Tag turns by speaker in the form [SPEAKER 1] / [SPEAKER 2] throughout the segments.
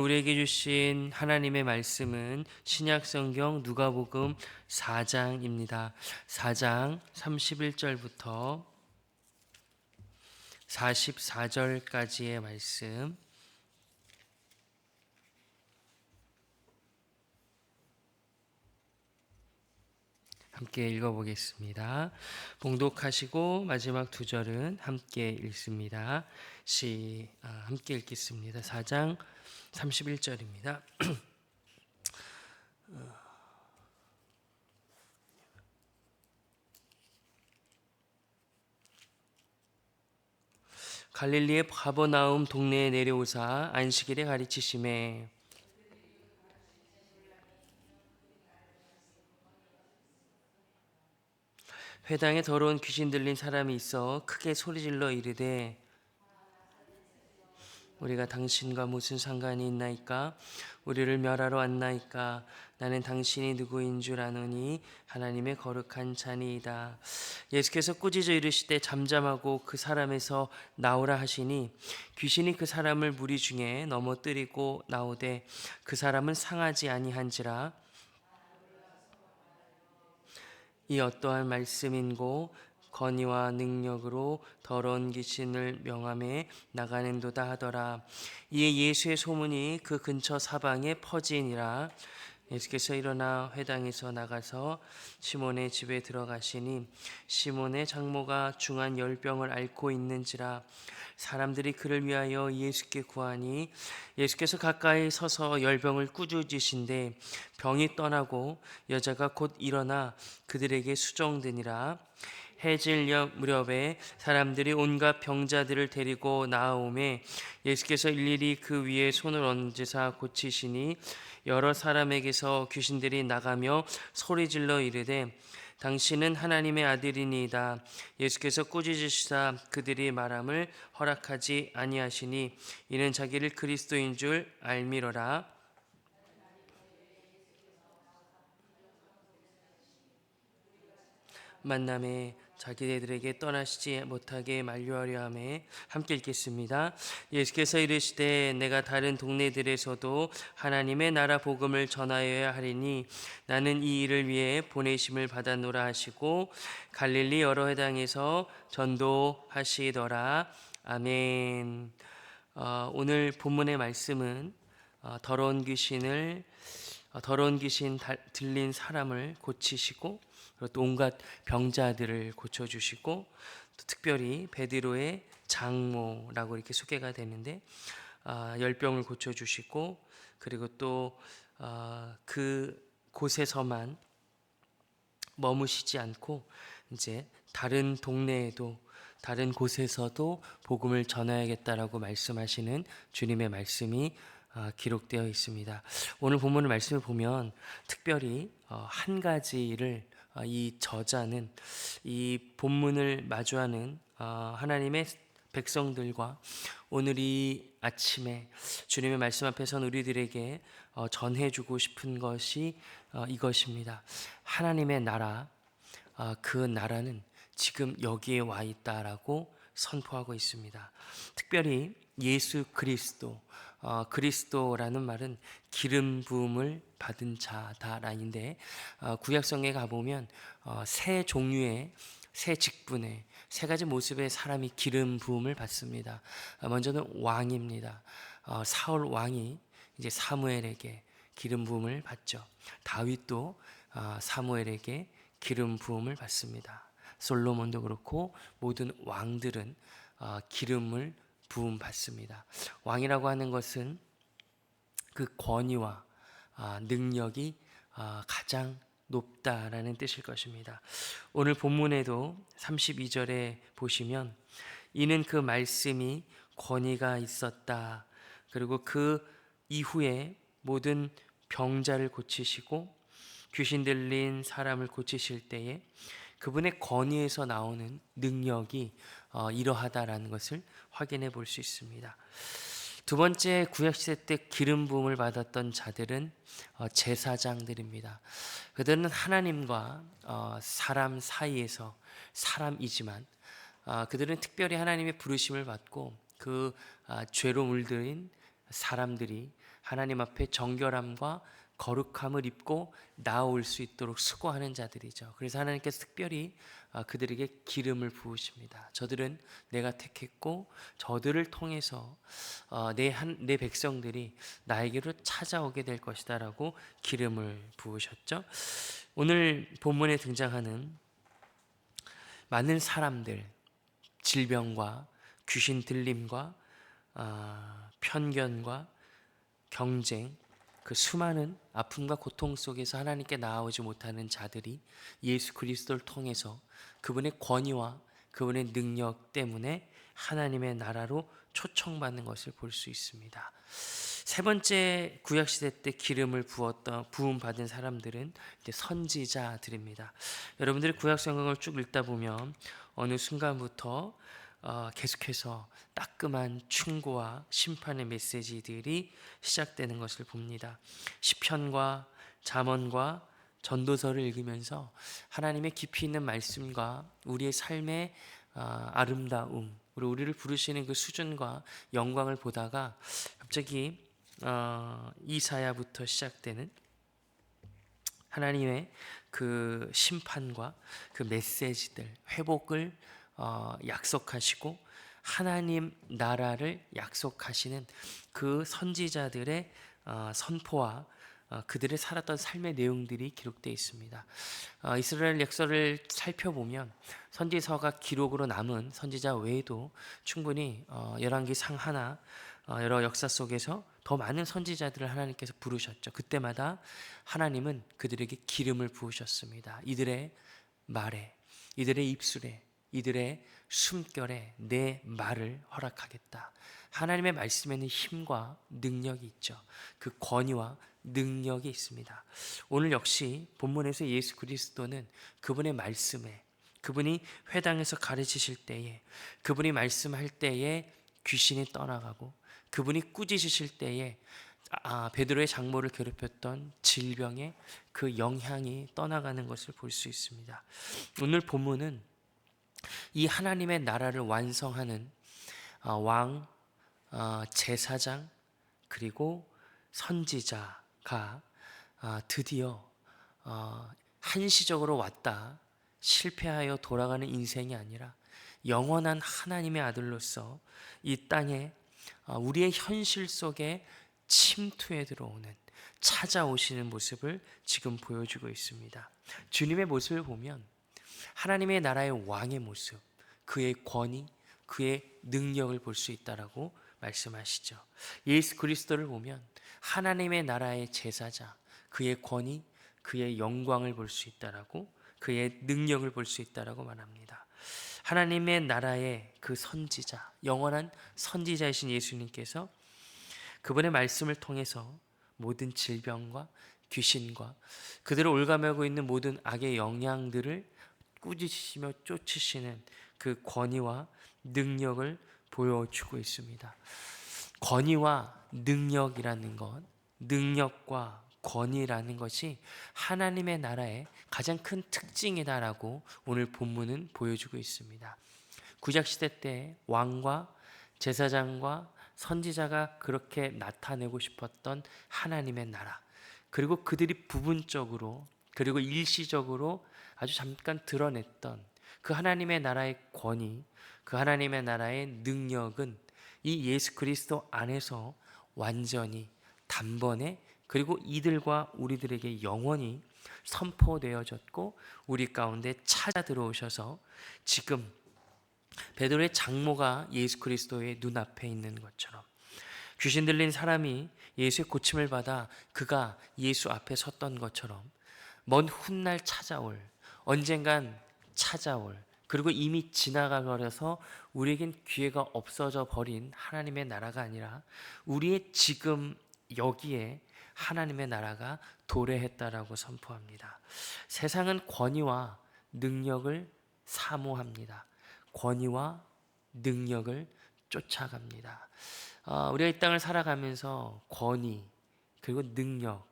[SPEAKER 1] 우리에게 주신 하나님의 말씀은 신약성경 누가복음 4장입니다. 4장 31절부터 44절까지의 말씀 함께 읽어보겠습니다. 봉독하시고 마지막 두 절은 함께 읽습니다. 함께 읽겠습니다. 4장 31절입니다. 갈릴리의 가버나움 동네에 내려오사 안식일에 가르치심에 회당에 더러운 귀신 들린 사람이 있어 크게 소리질러 이르되 우리가 당신과 무슨 상관이 있나이까? 우리를 멸하러 왔나이까? 나는 당신이 누구인 줄 아노니 하나님의 거룩한 자니이다. 예수께서 꾸짖어 이르시되 잠잠하고 그 사람에서 나오라 하시니 귀신이 그 사람을 무리 중에 넘어뜨리고 나오되 그 사람은 상하지 아니한지라. 이 어떠한 말씀인고 건의와 능력으로 더러운 귀신을 명함에 나가는도다 하더라. 이에 예수의 소문이 그 근처 사방에 퍼지니라. 예수께서 일어나 회당에서 나가서 시몬의 집에 들어가시니 시몬의 장모가 중한 열병을 앓고 있는지라. 사람들이 그를 위하여 예수께 구하니 예수께서 가까이 서서 열병을 꾸짖으신데 병이 떠나고 여자가 곧 일어나 그들에게 수종되니라. 해질 무렵에 사람들이 온갖 병자들을 데리고 나아오매 예수께서 일일이 그 위에 손을 얹으사 고치시니 여러 사람에게서 귀신들이 나가며 소리질러 이르되 당신은 하나님의 아들이니이다. 예수께서 꾸짖으시사 그들이 말함을 허락하지 아니하시니 이는 자기를 그리스도인 줄 알미러라. 만남에 자기들에게 떠나시지 못하게 만류하려 하매 함께 읽겠습니다. 예수께서 이르시되 내가 다른 동네들에서도 하나님의 나라 복음을 전하여야 하리니 나는 이 일을 위해 보내심을 받았노라 하시고 갈릴리 여러 회당에서 전도하시더라. 아멘. 오늘 본문의 말씀은 더러운 귀신 들린 사람을 고치시고 또 온갖 병자들을 고쳐주시고 또 특별히 베드로의 장모라고 이렇게 소개가 되는데 열병을 고쳐주시고 그리고 또 그 곳에서만 머무시지 않고 이제 다른 동네에도 다른 곳에서도 복음을 전해야겠다라고 말씀하시는 주님의 말씀이 기록되어 있습니다. 오늘 본문의 말씀을 보면 특별히 한 가지를 이 저자는 이 본문을 마주하는 하나님의 백성들과 오늘 이 아침에 주님의 말씀 앞에 선 우리들에게 전해주고 싶은 것이 이것입니다. 하나님의 나라, 그 나라는 지금 여기에 와 있다라고 선포하고 있습니다. 특별히 예수 그리스도, 그리스도라는 말은 기름 부음을 받은 자다라는데 구약성에 가보면 세 직분의 세 가지 모습의 사람이 기름 부음을 받습니다. 먼저는 왕입니다. 사울 왕이 이제 사무엘에게 기름 부음을 받죠. 다윗도 사무엘에게 기름 부음을 받습니다. 솔로몬도 그렇고 모든 왕들은 기름을 부음 받습니다. 왕이라고 하는 것은 그 권위와 능력이 가장 높다라는 뜻일 것입니다. 오늘 본문에도 32절에 보시면 이는 그 말씀이 권위가 있었다. 그리고 그 이후에 모든 병자를 고치시고 귀신 들린 사람을 고치실 때에 그분의 권위에서 나오는 능력이 이러하다라는 것을 확인해 볼 수 있습니다. 두 번째, 구약시대 때 기름 부음을 받았던 자들은 제사장들입니다. 그들은 하나님과 사람 사이에서 사람이지만 그들은 특별히 하나님의 부르심을 받고 그 죄로 물들인 사람들이 하나님 앞에 정결함과 거룩함을 입고 나아올 수 있도록 수고하는 자들이죠. 그래서 하나님께서 특별히 그들에게 기름을 부으십니다. 저들은 내가 택했고 저들을 통해서 내 백성들이 나에게로 찾아오게 될 것이다라고 기름을 부으셨죠. 오늘 본문에 등장하는 많은 사람들, 질병과 귀신 들림과 편견과 경쟁, 그 수많은 아픔과 고통 속에서 하나님께 나아오지 못하는 자들이 예수 그리스도를 통해서 그분의 권위와 그분의 능력 때문에 하나님의 나라로 초청받는 것을 볼 수 있습니다. 세 번째 구약 시대 때 기름을 부음 받은 사람들은 이제 선지자들입니다. 여러분들이 구약 성경을 쭉 읽다 보면 어느 순간부터 계속해서 따끔한 충고와 심판의 메시지들이 시작되는 것을 봅니다. 시편과 잠언과 전도서를 읽으면서 하나님의 깊이 있는 말씀과 우리의 삶의 아름다움, 우리를 부르시는 그 수준과 영광을 보다가 갑자기 이사야부터 시작되는 하나님의 그 심판과 그 메시지들, 회복을 약속하시고 하나님 나라를 약속하시는 그 선지자들의 선포와 그들의 살았던 삶의 내용들이 기록되어 있습니다. 이스라엘 역사를 살펴보면 선지서가 기록으로 남은 선지자 외에도 충분히 열왕기상 하나 여러 역사 속에서 더 많은 선지자들을 하나님께서 부르셨죠. 그때마다 하나님은 그들에게 기름을 부으셨습니다. 이들의 말에, 이들의 입술에, 이들의 숨결에 내 말을 허락하겠다. 하나님의 말씀에는 힘과 능력이 있죠. 그 권위와 능력이 있습니다. 오늘 역시 본문에서 예수 그리스도는 그분의 말씀에, 그분이 회당에서 가르치실 때에, 그분이 말씀할 때에 귀신이 떠나가고, 그분이 꾸짖으실 때에 베드로의 장모를 괴롭혔던 질병의 그 영향이 떠나가는 것을 볼 수 있습니다. 오늘 본문은 이 하나님의 나라를 완성하는 왕, 제사장, 그리고 선지자가 드디어 한시적으로 왔다 실패하여 돌아가는 인생이 아니라 영원한 하나님의 아들로서 이 땅에 우리의 현실 속에 침투해 들어오는, 찾아오시는 모습을 지금 보여주고 있습니다. 주님의 모습을 보면 하나님의 나라의 왕의 모습, 그의 권위, 그의 능력을 볼 수 있다라고 말씀하시죠. 예수 그리스도를 보면 하나님의 나라의 제사자, 그의 권위, 그의 영광을 볼 수 있다라고, 그의 능력을 볼 수 있다라고 말합니다. 하나님의 나라의 그 선지자, 영원한 선지자이신 예수님께서 그분의 말씀을 통해서 모든 질병과 귀신과 그들을 올가매고 있는 모든 악의 영향들을 꾸짖으시며 쫓으시는 그 권위와 능력을 보여주고 있습니다. 권위와 능력이라는 것, 능력과 권위라는 것이 하나님의 나라의 가장 큰 특징이다라고 오늘 본문은 보여주고 있습니다. 구약시대 때 왕과 제사장과 선지자가 그렇게 나타내고 싶었던 하나님의 나라, 그리고 그들이 부분적으로 그리고 일시적으로 아주 잠깐 드러냈던 그 하나님의 나라의 권위, 그 하나님의 나라의 능력은 이 예수 그리스도 안에서 완전히 단번에, 그리고 이들과 우리들에게 영원히 선포되어졌고 우리 가운데 찾아 들어오셔서 지금 베드로의 장모가 예수 그리스도의 눈앞에 있는 것처럼, 귀신 들린 사람이 예수의 고침을 받아 그가 예수 앞에 섰던 것처럼 먼 훗날 찾아올, 언젠간 찾아올, 그리고 이미 지나가 버려서 우리에겐 기회가 없어져 버린 하나님의 나라가 아니라 우리의 지금 여기에 하나님의 나라가 도래했다라고 선포합니다. 세상은 권위와 능력을 사모합니다. 권위와 능력을 쫓아갑니다. 우리가 이 땅을 살아가면서 권위, 그리고 능력,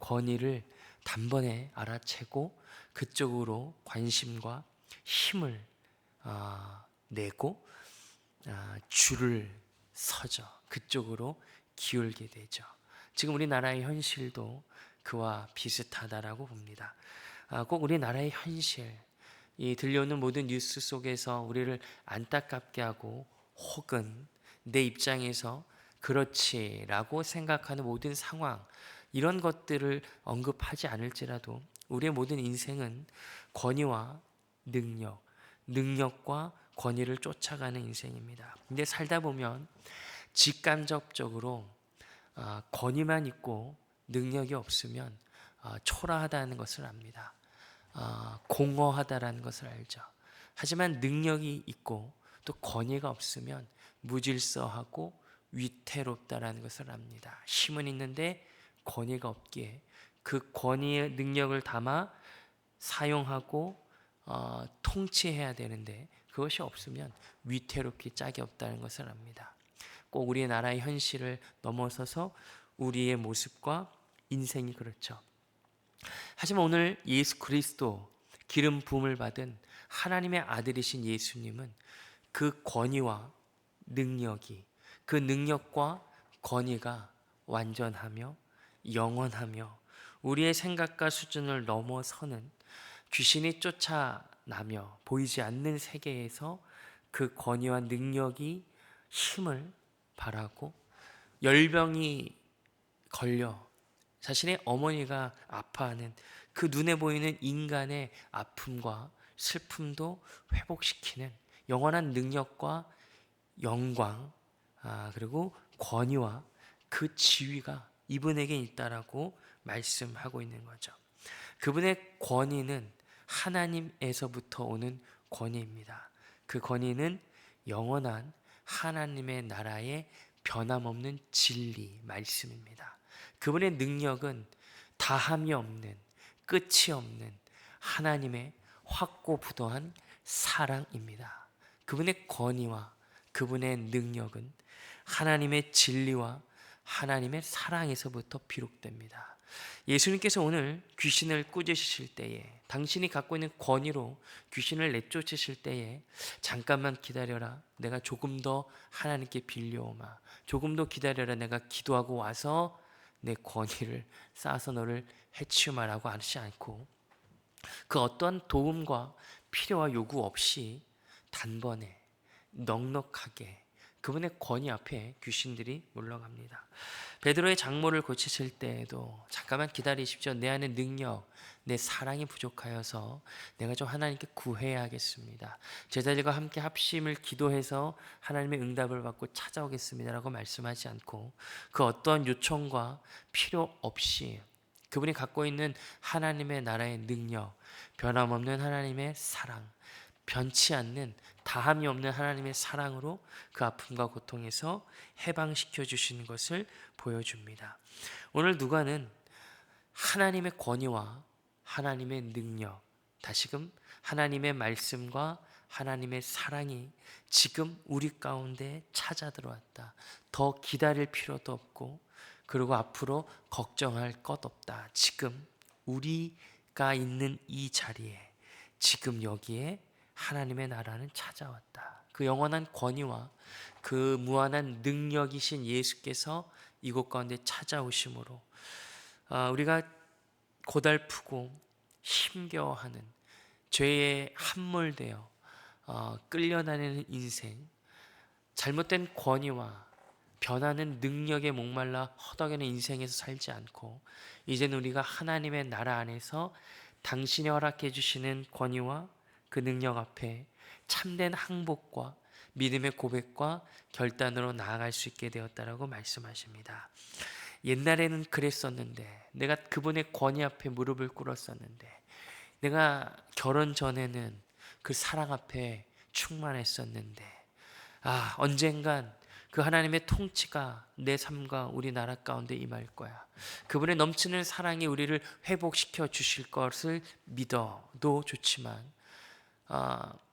[SPEAKER 1] 권위를 단번에 알아채고 그쪽으로 관심과 힘을 내고 줄을 서죠. 그쪽으로 기울게 되죠. 지금 우리나라의 현실도 그와 비슷하다라고 봅니다. 꼭 우리나라의 현실, 이 들려오는 모든 뉴스 속에서 우리를 안타깝게 하고 혹은 내 입장에서 그렇지라고 생각하는 모든 상황, 이런 것들을 언급하지 않을지라도 우리의 모든 인생은 권위와 능력, 능력과 권위를 쫓아가는 인생입니다. 근데 살다 보면 직간접적으로 권위만 있고 능력이 없으면 초라하다는 것을 압니다. 공허하다라는 것을 알죠. 하지만 능력이 있고 또 권위가 없으면 무질서하고 위태롭다라는 것을 압니다. 힘은 있는데 권위가 없기에 그 권위의 능력을 담아 사용하고 통치해야 되는데 그것이 없으면 위태롭기 짝이 없다는 것을 압니다. 꼭 우리의 나라의 현실을 넘어서서 우리의 모습과 인생이 그렇죠. 하지만 오늘 예수 그리스도 기름 부음을 받은 하나님의 아들이신 예수님은 그 권위와 능력이, 그 능력과 권위가 완전하며 영원하며 우리의 생각과 수준을 넘어서는 귀신이 쫓아나며 보이지 않는 세계에서 그 권위와 능력이 힘을 발하고 열병이 걸려 자신의 어머니가 아파하는 그 눈에 보이는 인간의 아픔과 슬픔도 회복시키는 영원한 능력과 영광, 그리고 권위와 그 지위가 이분에게 있다라고 말씀하고 있는 거죠. 그분의 권위는 하나님에서부터 오는 권위입니다. 그 권위는 영원한 하나님의 나라의 변함없는 진리, 말씀입니다. 그분의 능력은 다함이 없는, 끝이 없는 하나님의 확고부도한 사랑입니다. 그분의 권위와 그분의 능력은 하나님의 진리와 하나님의 사랑에서부터 비롯됩니다. 예수님께서 오늘 귀신을 꾸짖으실 때에, 당신이 갖고 있는 권위로 귀신을 내쫓으실 때에 잠깐만 기다려라, 내가 조금 더 하나님께 빌려오마, 조금 더 기다려라, 내가 기도하고 와서 내 권위를 쌓아서 너를 해치우마라고 하지 않고 그 어떠한 도움과 필요와 요구 없이 단번에 넉넉하게 그분의 권위 앞에 귀신들이 물러갑니다. 베드로의 장모를 고치실 때에도 잠깐만 기다리십시오. 내 안에 능력, 내 사랑이 부족하여서 내가 좀 하나님께 구해야겠습니다. 제자들과 함께 합심을 기도해서 하나님의 응답을 받고 찾아오겠습니다라고 말씀하지 않고 그 어떠한 요청과 필요 없이 그분이 갖고 있는 하나님의 나라의 능력, 변함없는 하나님의 사랑, 변치 않는 다함이 없는 하나님의 사랑으로 그 아픔과 고통에서 해방시켜 주시는 것을 보여줍니다. 오늘 누가는 하나님의 권위와 하나님의 능력, 다시금 하나님의 말씀과 하나님의 사랑이 지금 우리 가운데 찾아 들어왔다. 더 기다릴 필요도 없고 그리고 앞으로 걱정할 것 없다. 지금 우리가 있는 이 자리에, 지금 여기에 하나님의 나라는 찾아왔다. 그 영원한 권위와 그 무한한 능력이신 예수께서 이곳 가운데 찾아오심으로 우리가 고달프고 힘겨워하는 죄에 함몰되어 끌려다니는 인생, 잘못된 권위와 변하는 능력에 목말라 허덕이는 인생에서 살지 않고 이제는 우리가 하나님의 나라 안에서 당신이 허락해 주시는 권위와 그 능력 앞에 참된 항복과 믿음의 고백과 결단으로 나아갈 수 있게 되었다라고 말씀하십니다. 옛날에는 그랬었는데, 내가 그분의 권위 앞에 무릎을 꿇었었는데, 내가 결혼 전에는 그 사랑 앞에 충만했었는데, 언젠간 그 하나님의 통치가 내 삶과 우리 나라 가운데 임할 거야. 그분의 넘치는 사랑이 우리를 회복시켜 주실 것을 믿어도 좋지만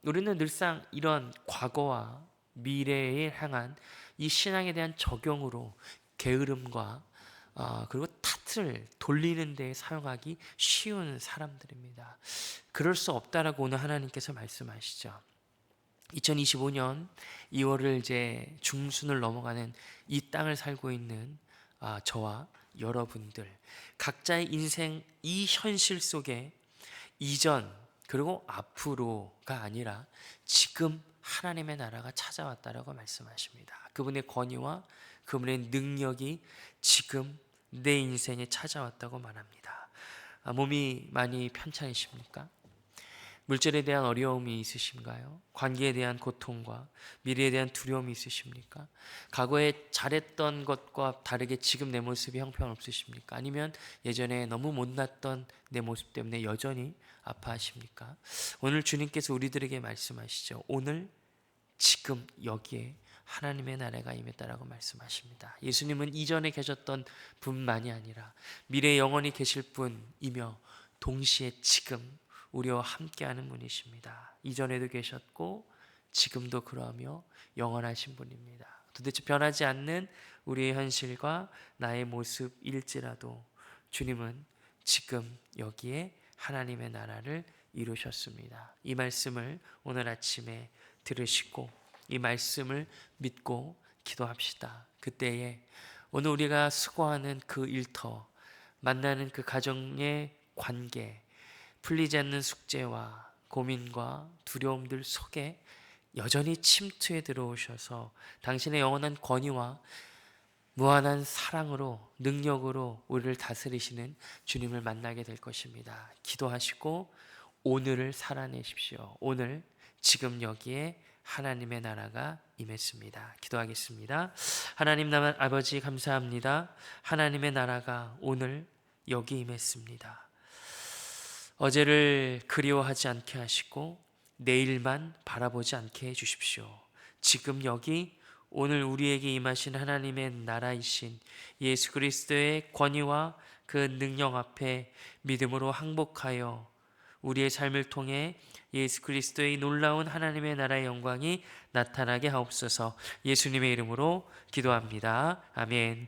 [SPEAKER 1] 우리는 늘상 이런 과거와 미래에 향한 이 신앙에 대한 적용으로 게으름과 그리고 탓을 돌리는 데 사용하기 쉬운 사람들입니다. 그럴 수 없다라고 오늘 하나님께서 말씀하시죠. 2025년 2월을 이제 중순을 넘어가는 이 땅을 살고 있는 저와 여러분들, 각자의 인생 이 현실 속에 이전 그리고 앞으로가 아니라 지금 하나님의 나라가 찾아왔다라고 말씀하십니다. 그분의 권위와 그분의 능력이 지금 내 인생에 찾아왔다고 말합니다. 몸이 많이 편찮으십니까? 물질에 대한 어려움이 있으신가요? 관계에 대한 고통과 미래에 대한 두려움이 있으십니까? 과거에 잘했던 것과 다르게 지금 내 모습이 형편없으십니까? 아니면 예전에 너무 못났던 내 모습 때문에 여전히 아파하십니까? 오늘 주님께서 우리들에게 말씀하시죠. 오늘 지금 여기에 하나님의 나라가 임했다라고 말씀하십니다. 예수님은 이전에 계셨던 분만이 아니라 미래에 영원히 계실 분이며 동시에 지금 우리와 함께하는 분이십니다. 이전에도 계셨고 지금도 그러하며 영원하신 분입니다. 도대체 변하지 않는 우리의 현실과 나의 모습일지라도 주님은 지금 여기에 하나님의 나라를 이루셨습니다. 이 말씀을 오늘 아침에 들으시고 이 말씀을 믿고 기도합시다. 그때에 오늘 우리가 수고하는 그 일터, 만나는 그 가정의 관계, 풀리지 않는 숙제와 고민과 두려움들 속에 여전히 침투에 들어오셔서 당신의 영원한 권위와 무한한 사랑으로 능력으로 우리를 다스리시는 주님을 만나게 될 것입니다. 기도하시고 오늘을 살아내십시오. 오늘 지금 여기에 하나님의 나라가 임했습니다. 기도하겠습니다. 하나님 아버지 감사합니다. 하나님의 나라가 오늘 여기 임했습니다. 어제를 그리워하지 않게 하시고 내일만 바라보지 않게 해주십시오. 지금 여기 오늘 우리에게 임하신 하나님의 나라이신 예수 그리스도의 권위와 그 능력 앞에 믿음으로 항복하여 우리의 삶을 통해 예수 그리스도의 놀라운 하나님의 나라의 영광이 나타나게 하옵소서. 예수님의 이름으로 기도합니다. 아멘.